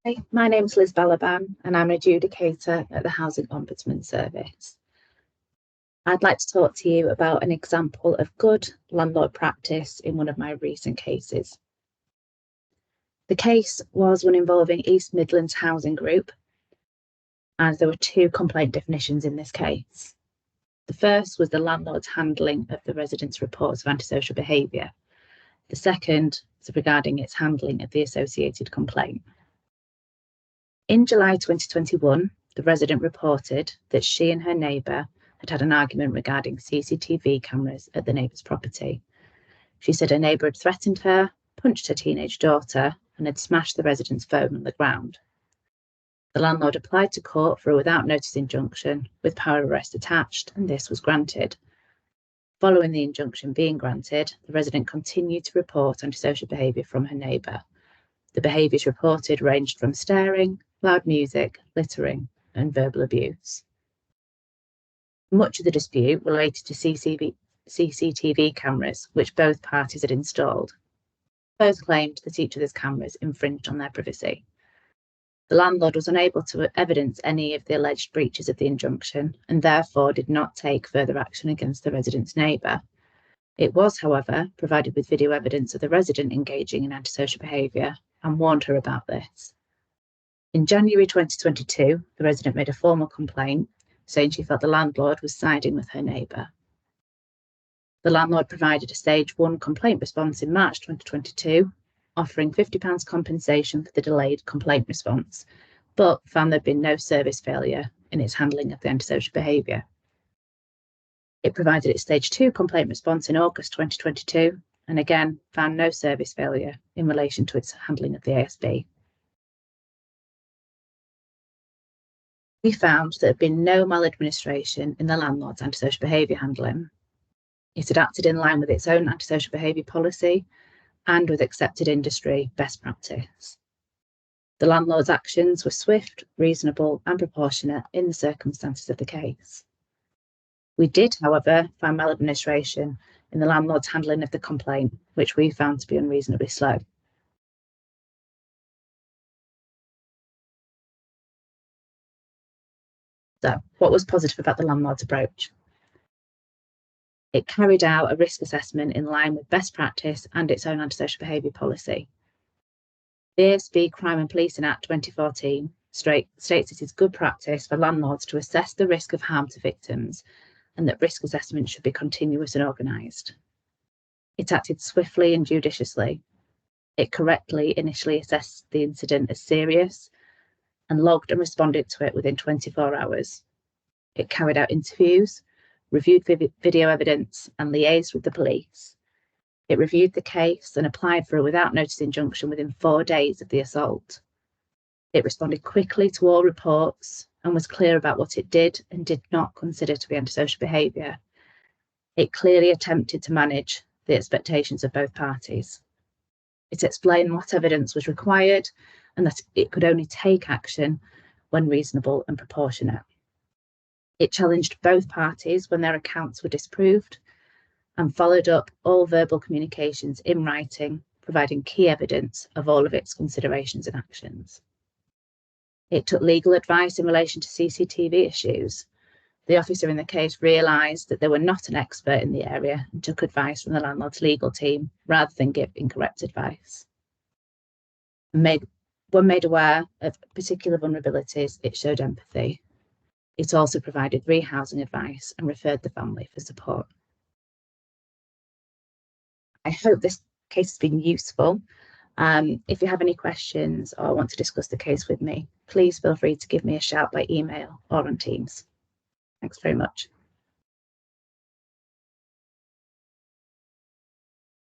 Hi, my name's Liz Balaban and I'm an adjudicator at the Housing Ombudsman Service. I'd like to talk to you about an example of good landlord practice in one of my recent cases. The case was one involving East Midlands Housing Group, and there were two complaint definitions in this case. The first was the landlord's handling of the residents' reports of antisocial behaviour. The second was regarding its handling of the associated complaint. In July 2021, the resident reported that she and her neighbour had had an argument regarding CCTV cameras at the neighbour's property. She said her neighbour had threatened her, punched her teenage daughter, and had smashed the resident's phone on the ground. The landlord applied to court for a without notice injunction with power of arrest attached, and this was granted. Following the injunction being granted, the resident continued to report antisocial behaviour from her neighbour. The behaviours reported ranged from staring, loud music, littering, and verbal abuse. Much of the dispute related to CCTV cameras, which both parties had installed. Both claimed that each of those cameras infringed on their privacy. The landlord was unable to evidence any of the alleged breaches of the injunction and therefore did not take further action against the resident's neighbour. It was, however, provided with video evidence of the resident engaging in antisocial behaviour and warned her about this. In January 2022, the resident made a formal complaint saying she felt the landlord was siding with her neighbour. The landlord provided a Stage 1 complaint response in March 2022, offering £50 compensation for the delayed complaint response, but found there had been no service failure in its handling of the antisocial behaviour. It provided its Stage 2 complaint response in August 2022, and again found no service failure in relation to its handling of the ASB. We found there had been no maladministration in the landlord's antisocial behaviour handling. It had acted in line with its own antisocial behaviour policy and with accepted industry best practice. The landlord's actions were swift, reasonable, and proportionate in the circumstances of the case. We did, however, find maladministration in the landlord's handling of the complaint, which we found to be unreasonably slow. So, what was positive about the landlord's approach? It carried out a risk assessment in line with best practice and its own antisocial behaviour policy. The ASB Crime and Policing Act 2014 states it is good practice for landlords to assess the risk of harm to victims and that risk assessment should be continuous and organised. It acted swiftly and judiciously. It correctly initially assessed the incident as serious and logged and responded to it within 24 hours. It carried out interviews, reviewed video evidence, and liaised with the police. It reviewed the case and applied for a without notice injunction within 4 days of the assault. It responded quickly to all reports and was clear about what it did and did not consider to be antisocial behaviour. It clearly attempted to manage the expectations of both parties. It explained what evidence was required and that it could only take action when reasonable and proportionate. It challenged both parties when their accounts were disproved and followed up all verbal communications in writing, providing key evidence of all of its considerations and actions. It took legal advice in relation to CCTV issues. The officer in the case realised that they were not an expert in the area and took advice from the landlord's legal team rather than give incorrect advice. When made aware of particular vulnerabilities, it showed empathy. It also provided rehousing advice and referred the family for support. I hope this case has been useful. If you have any questions or want to discuss the case with me, please feel free to give me a shout by email or on Teams. Thanks very much.